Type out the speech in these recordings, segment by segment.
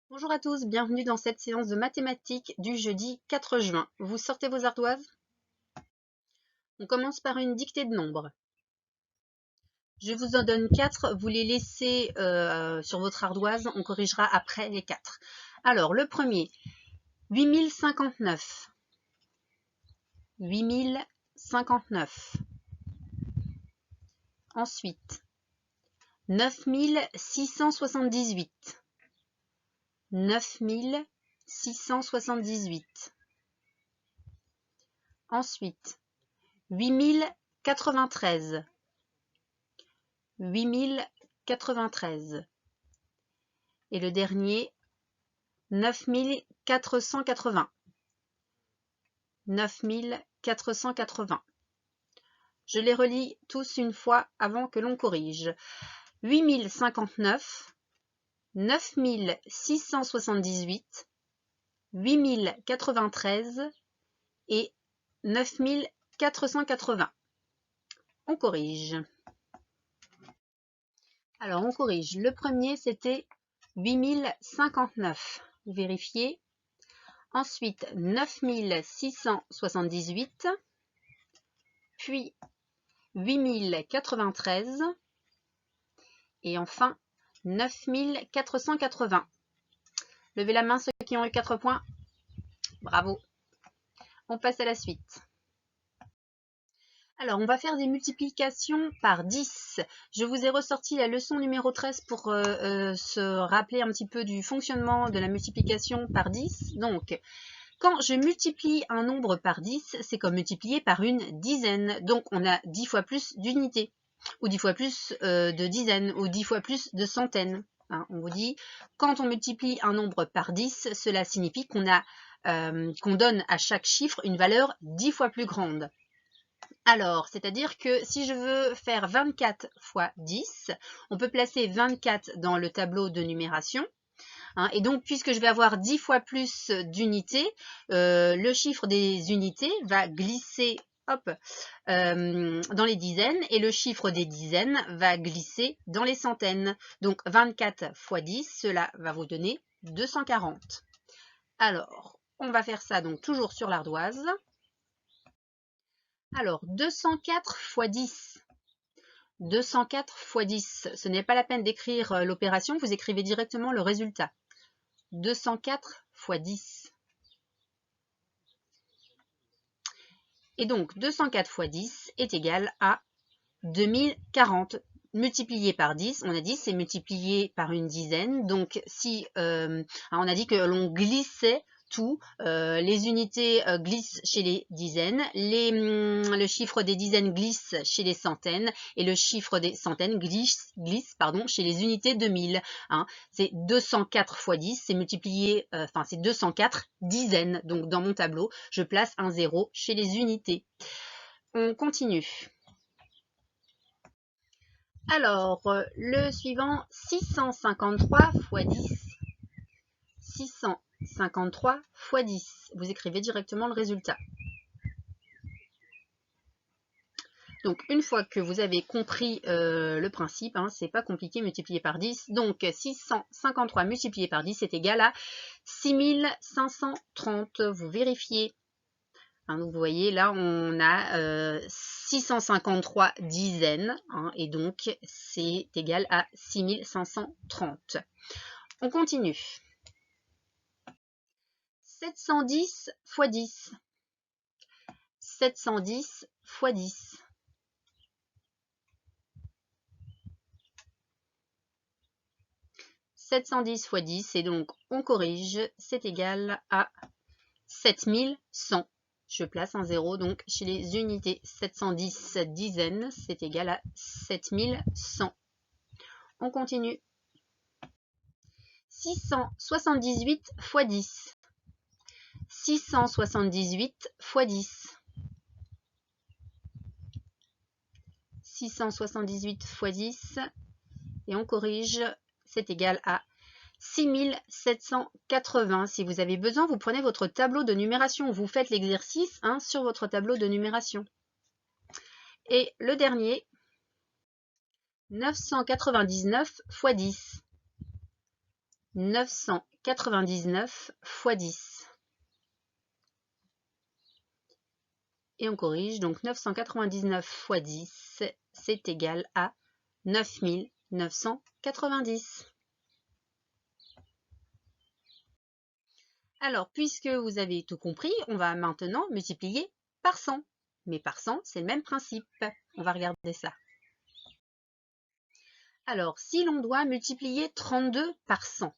Bonjour à tous, bienvenue dans cette séance de mathématiques du jeudi 4 juin. Vous sortez vos ardoises? On commence par une dictée de nombres. Je vous en donne 4, vous les laissez sur votre ardoise, on corrigera après les 4. Alors, le premier, 8059. 8059. Ensuite, 9678. 9678. Ensuite, 8093. 8093. Et le dernier, 9480. 9480. Je les relis tous une fois avant que l'on corrige. 8059, 9678, 8093 et 9480. On corrige. Alors, on corrige. Le premier, c'était 8059. Vous vérifiez. Ensuite, 9678. Puis, 8093. Et enfin, 9480. Levez la main ceux qui ont eu 4 points. Bravo. On passe à la suite. Alors, on va faire des multiplications par 10. Je vous ai ressorti la leçon numéro 13 pour se rappeler un petit peu du fonctionnement de la multiplication par 10. Donc, quand je multiplie un nombre par 10, c'est comme multiplier par une dizaine. Donc, on a 10 fois plus d'unités, ou 10 fois plus de dizaines, ou 10 fois plus de centaines. Hein, on vous dit, quand on multiplie un nombre par 10, cela signifie qu'on donne à chaque chiffre une valeur 10 fois plus grande. Alors, c'est-à-dire que si je veux faire 24 fois 10, on peut placer 24 dans le tableau de numération. Hein, et donc, puisque je vais avoir 10 fois plus d'unités, le chiffre des unités va glisser dans les dizaines et le chiffre des dizaines va glisser dans les centaines. Donc, 24 fois 10, cela va vous donner 240. Alors, on va faire ça donc toujours sur l'ardoise. Alors, 204 fois 10. 204 fois 10, ce n'est pas la peine d'écrire l'opération, vous écrivez directement le résultat. 204 fois 10. Et donc, 204 fois 10 est égal à 2040. Multiplié par 10, on a dit c'est multiplié par une dizaine. Donc, si on a dit que l'on glissait tout, les unités glissent chez les dizaines, le chiffre des dizaines glisse chez les centaines et le chiffre des centaines glisse chez les unités de 1000. Hein. C'est 204 fois 10, c'est multiplié, c'est 204 dizaines. Donc dans mon tableau, je place un 0 chez les unités. On continue. Alors, le suivant, 653 fois 10. 653 fois 10. Vous écrivez directement le résultat. Donc, une fois que vous avez compris le principe, hein, c'est pas compliqué, multiplié par 10. Donc, 653 multiplié par 10 est égal à 6530. Vous vérifiez. Hein, donc, vous voyez, là, on a 653 dizaines. Hein, et donc, c'est égal à 6530. On continue. 710 fois 10. 710 fois 10. 710 fois 10, et donc on corrige, c'est égal à 7100. Je place un 0 donc chez les unités. 710 dizaines, c'est égal à 7100. On continue. 678 fois 10. 678 fois 10. 678 fois 10, et on corrige, c'est égal à 6780. Si vous avez besoin, vous prenez votre tableau de numération. Vous faites l'exercice sur votre tableau de numération. Et le dernier, 999 fois 10. 999 fois 10. Et on corrige, donc 999 fois 10, c'est égal à 9990. Alors, puisque vous avez tout compris, on va maintenant multiplier par 100. Mais par 100, c'est le même principe. On va regarder ça. Alors, si l'on doit multiplier 32 par 100,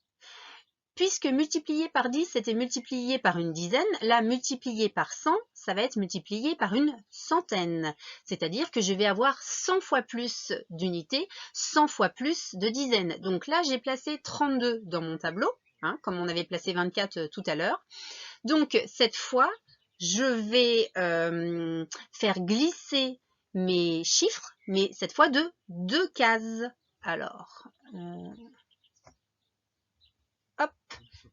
puisque multiplier par 10, c'était multiplié par une dizaine, là, multiplier par 100, ça va être multiplié par une centaine. C'est-à-dire que je vais avoir 100 fois plus d'unités, 100 fois plus de dizaines. Donc là, j'ai placé 32 dans mon tableau, hein, comme on avait placé 24 tout à l'heure. Donc, cette fois, je vais faire glisser mes chiffres, mais cette fois de 2 cases. Alors, hop,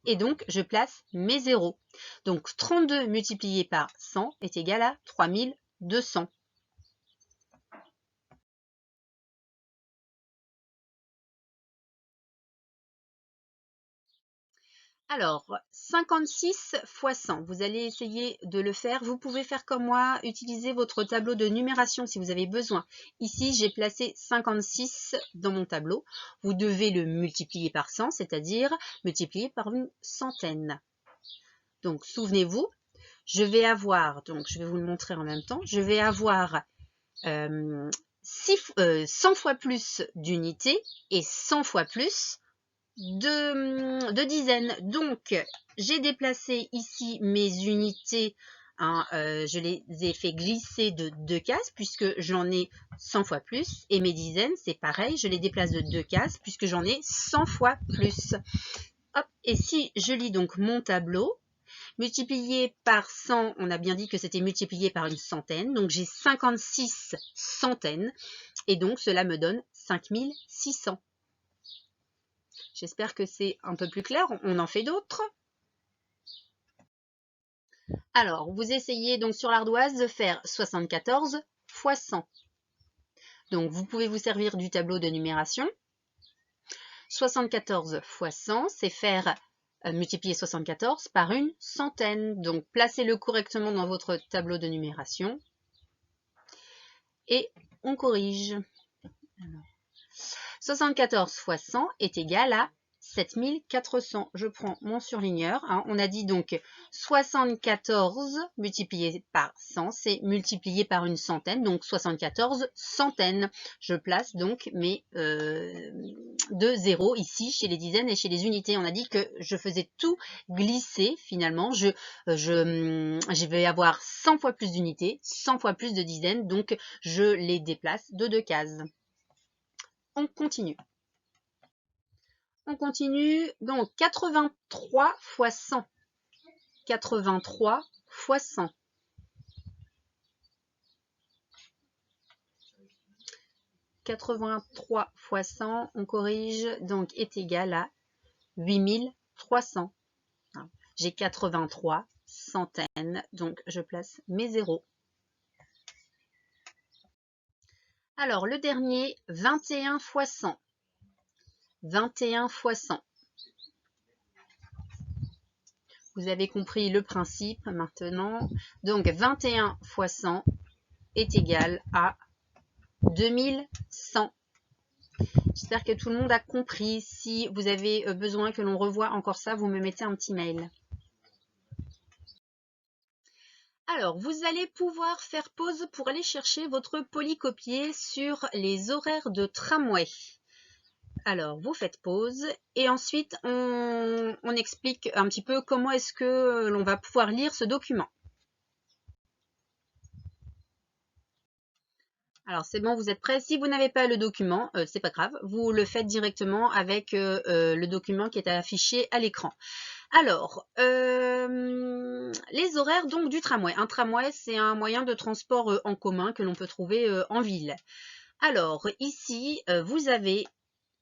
et donc je place mes zéros. Donc 32 multiplié par 100 est égal à 3200. Alors, 56 fois 100, vous allez essayer de le faire. Vous pouvez faire comme moi, utiliser votre tableau de numération si vous avez besoin. Ici, j'ai placé 56 dans mon tableau. Vous devez le multiplier par 100, c'est-à-dire multiplier par une centaine. Donc, souvenez-vous, je vais avoir, donc je vais vous le montrer en même temps, je vais avoir 100 fois plus d'unités et 100 fois plus de dizaines. Donc, j'ai déplacé ici mes unités, hein, je les ai fait glisser de 2 cases puisque j'en ai 100 fois plus. Et mes dizaines, c'est pareil, je les déplace de 2 cases puisque j'en ai 100 fois plus. Hop, et si je lis donc mon tableau, multiplié par 100, on a bien dit que c'était multiplié par une centaine. Donc, j'ai 56 centaines. Et donc, cela me donne 5600. J'espère que c'est un peu plus clair. On en fait d'autres. Alors, vous essayez donc sur l'ardoise de faire 74 fois 100. Donc, vous pouvez vous servir du tableau de numération. 74 fois 100, c'est faire multiplier 74 par une centaine. Donc, placez-le correctement dans votre tableau de numération. Et on corrige. Alors, 74 fois 100 est égal à 7400. Je prends mon surligneur. Hein. On a dit donc 74 multiplié par 100, c'est multiplié par une centaine, donc 74 centaines. Je place donc mes 2 zéros ici chez les dizaines et chez les unités. On a dit que je faisais tout glisser finalement. Je vais avoir 100 fois plus d'unités, 100 fois plus de dizaines, donc je les déplace de 2 cases. On continue. On continue, donc 83 fois 100. 83 fois 100. 83 fois 100, on corrige, donc est égal à 8300. J'ai 83 centaines, donc je place mes zéros. Alors, le dernier, 21 fois 100. 21 fois 100. Vous avez compris le principe maintenant. Donc, 21 fois 100 est égal à 2100. J'espère que tout le monde a compris. Si vous avez besoin que l'on revoie encore ça, vous me mettez un petit mail. Alors, vous allez pouvoir faire pause pour aller chercher votre polycopier sur les horaires de tramway. Alors, vous faites pause et ensuite, on explique un petit peu comment est-ce que l'on va pouvoir lire ce document. Alors, c'est bon, vous êtes prêts? Si vous n'avez pas le document, c'est pas grave, vous le faites directement avec le document qui est affiché à l'écran. Alors, les horaires donc du tramway. Un tramway, c'est un moyen de transport en commun que l'on peut trouver en ville. Alors, ici, vous avez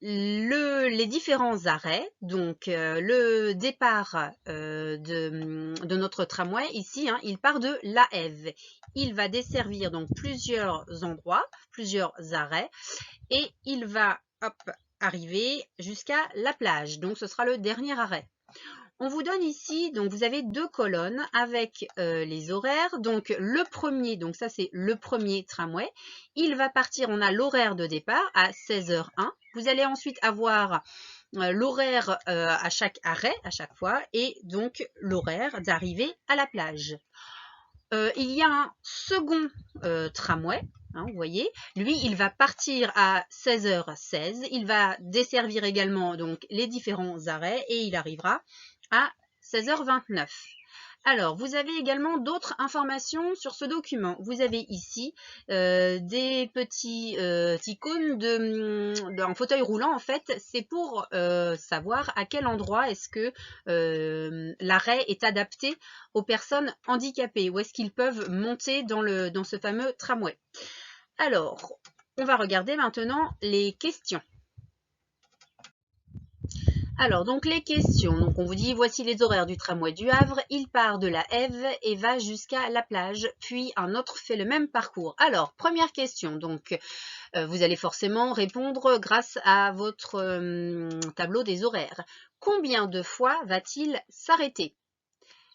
les différents arrêts, donc le départ de notre tramway ici, hein, il part de La Hève. Il va desservir donc plusieurs endroits, plusieurs arrêts, et il va arriver jusqu'à la plage. Donc, ce sera le dernier arrêt. On vous donne ici, donc vous avez deux colonnes avec les horaires. Donc le premier, donc ça c'est le premier tramway, il va partir, on a l'horaire de départ à 16h01. Vous allez ensuite avoir l'horaire à chaque arrêt, à chaque fois, et donc l'horaire d'arrivée à la plage. Il y a un second tramway, hein, vous voyez, lui il va partir à 16h16, il va desservir également donc les différents arrêts et il arrivera à 16h29. Alors, vous avez également d'autres informations sur ce document. Vous avez ici des petits icônes en fauteuil roulant. En fait, c'est pour savoir à quel endroit est-ce que l'arrêt est adapté aux personnes handicapées. Où est-ce qu'ils peuvent monter dans ce fameux tramway. Alors, on va regarder maintenant les questions. Alors, donc les questions. Donc, on vous dit, voici les horaires du tramway du Havre. Il part de la Ève et va jusqu'à la plage, puis un autre fait le même parcours. Alors, première question. Donc, vous allez forcément répondre grâce à votre tableau des horaires. Combien de fois va-t-il s'arrêter?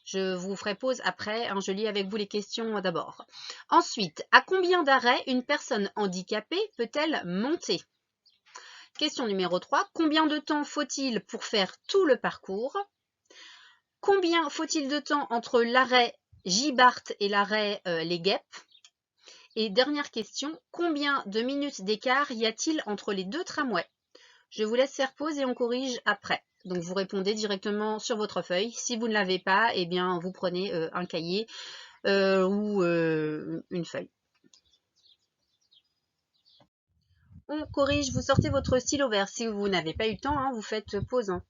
Je vous ferai pause après, hein, je lis avec vous les questions d'abord. Ensuite, à combien d'arrêts une personne handicapée peut-elle monter? Question numéro 3. Combien de temps faut-il pour faire tout le parcours? Combien faut-il de temps entre l'arrêt Gibart et l'arrêt Les Guêpes? Et dernière question, combien de minutes d'écart y a-t-il entre les deux tramways? Je vous laisse faire pause et on corrige après. Donc vous répondez directement sur votre feuille. Si vous ne l'avez pas, eh bien vous prenez un cahier ou une feuille. On corrige, vous sortez votre stylo vert. Si vous n'avez pas eu le temps, hein, vous faites pause. Hein.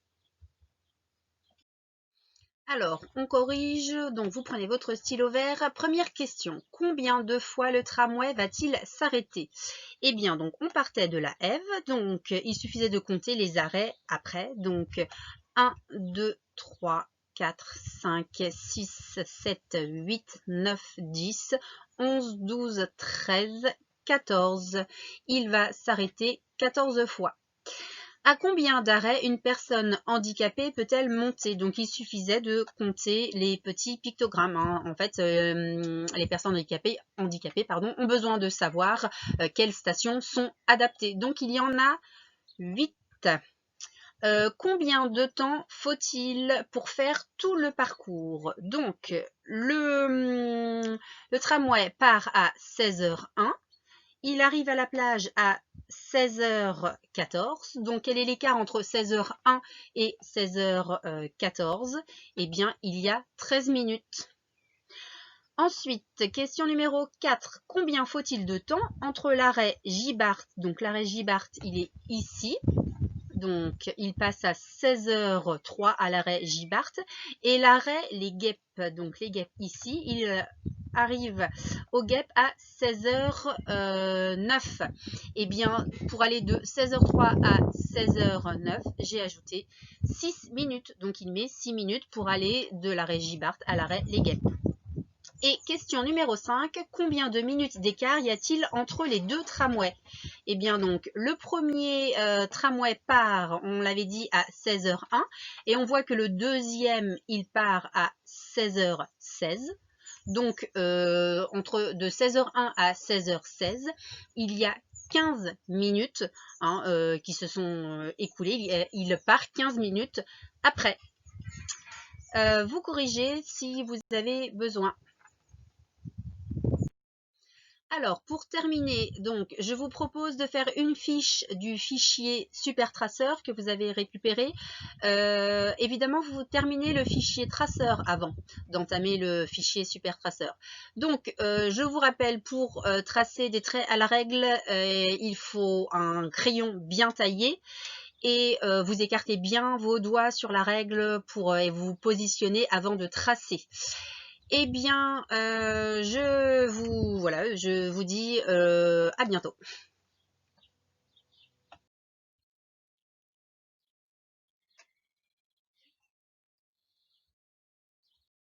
Alors, on corrige, donc vous prenez votre stylo vert. Première question, combien de fois le tramway va-t-il s'arrêter? Eh bien, donc on partait de la Ève, donc il suffisait de compter les arrêts après. Donc 1, 2, 3, 4, 5, 6, 7, 8, 9, 10, 11, 12, 13, 14. Il va s'arrêter 14 fois. À combien d'arrêts une personne handicapée peut-elle monter? Donc, il suffisait de compter les petits pictogrammes. Hein. En fait, les personnes handicapées ont besoin de savoir quelles stations sont adaptées. Donc, il y en a 8. Combien de temps faut-il pour faire tout le parcours? Donc, le tramway part à 16h01. Il arrive à la plage à 16h14. Donc, quel est l'écart entre 16h01 et 16h14? Eh bien, il y a 13 minutes. Ensuite, question numéro 4. Combien faut-il de temps entre l'arrêt Gibart? Donc, l'arrêt Gibart, il est ici. Donc, il passe à 16h03 à l'arrêt Gibart. Et l'arrêt Les Guêpes, donc les Guêpes ici, il arrive au Guêpes à 16h09. Et bien, pour aller de 16h03 à 16h09, j'ai ajouté 6 minutes. Donc, il met 6 minutes pour aller de l'arrêt Gibart à l'arrêt Les Guêpes. Et question numéro 5, combien de minutes d'écart y a-t-il entre les deux tramways? Eh bien donc, le premier tramway part, on l'avait dit, à 16h01 et on voit que le deuxième, il part à 16h16. Donc, de 16h01 à 16h16, il y a 15 minutes hein, qui se sont écoulées. Il part 15 minutes après. Vous corrigez si vous avez besoin. Alors, pour terminer, donc, je vous propose de faire une fiche du fichier SuperTracer que vous avez récupéré. Évidemment, vous terminez le fichier traceur avant d'entamer le fichier SuperTracer. Donc, je vous rappelle, pour tracer des traits à la règle, il faut un crayon bien taillé. Et vous écartez bien vos doigts sur la règle pour vous positionner avant de tracer. Eh bien, je vous dis à bientôt.